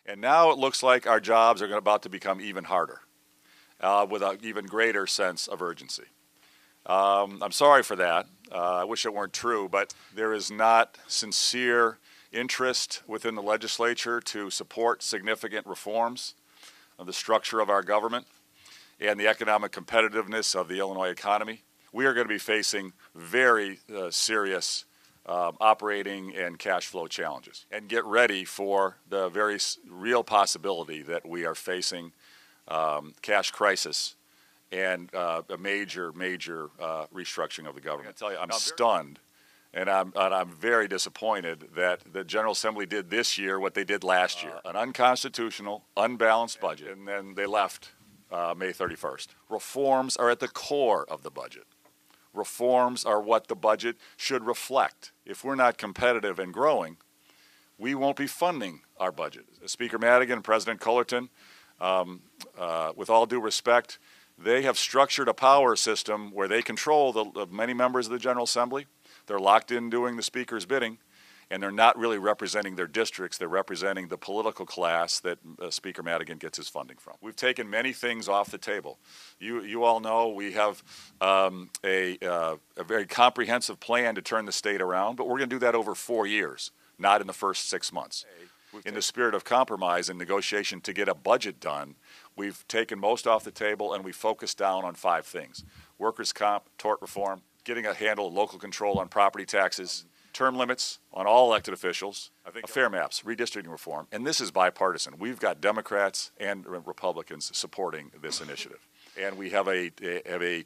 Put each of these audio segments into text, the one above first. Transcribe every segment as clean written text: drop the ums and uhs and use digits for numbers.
And now it looks like our jobs are about to become even harder, with an even greater sense of urgency. I'm sorry for that. I wish it weren't true, but there is not sincere interest within the legislature to support significant reforms of the structure of our government and the economic competitiveness of the Illinois economy. We are going to be facing very serious operating and cash flow challenges, and get ready for the very real possibility that we are facing cash crisis and a major restructuring of the government. I tell you, I'm stunned, and I'm very disappointed that the General Assembly did this year what they did last year, an unconstitutional, unbalanced budget, and then they left May 31st. Reforms are at the core of the budget. Reforms are what the budget should reflect. If we're not competitive and growing, we won't be funding our budget. Speaker Madigan and President Cullerton, with all due respect, they have structured a power system where they control the many members of the General Assembly. They're locked in doing the Speaker's bidding, and they're not really representing their districts. They're representing the political class that Speaker Madigan gets his funding from. We've taken many things off the table. You all know we have a very comprehensive plan to turn the state around, but we're going to do that over 4 years, not in the first 6 months. In the spirit of compromise and negotiation to get a budget done, we've taken most off the table, and we focused down on 5 things: workers' comp, tort reform, getting a handle of local control on property taxes, term limits on all elected officials, fair maps, redistricting reform, and this is bipartisan. We've got Democrats and Republicans supporting this initiative. And we have a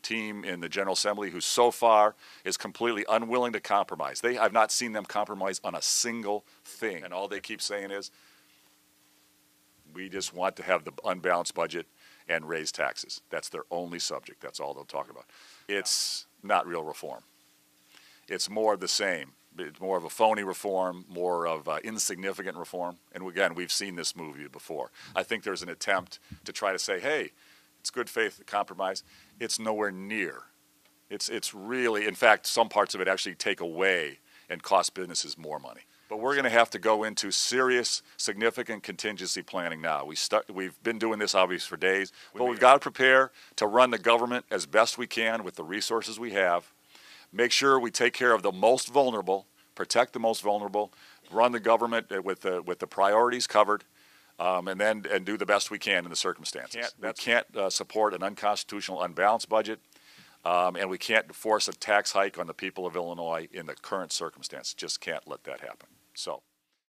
team in the General Assembly who so far is completely unwilling to compromise. I've not seen them compromise on a single thing. And all they keep saying is, we just want to have the unbalanced budget and raise taxes. That's their only subject. That's all they'll talk about. It's not real reform. It's more of the same. It's more of a phony reform, more of insignificant reform. And again, we've seen this movie before. I think there's an attempt to try to say, hey, it's good faith compromise. It's nowhere near. It's really, in fact, some parts of it actually take away and cost businesses more money. But we're going to have to go into serious, significant contingency planning now. We've been doing this obviously for days, but we've got to prepare to run the government as best we can with the resources we have. Make sure we take care of the most vulnerable, protect the most vulnerable, run the government with the priorities covered, and do the best we can in the circumstances. We can't support an unconstitutional, unbalanced budget, and we can't force a tax hike on the people of Illinois in the current circumstance. Just can't let that happen. So.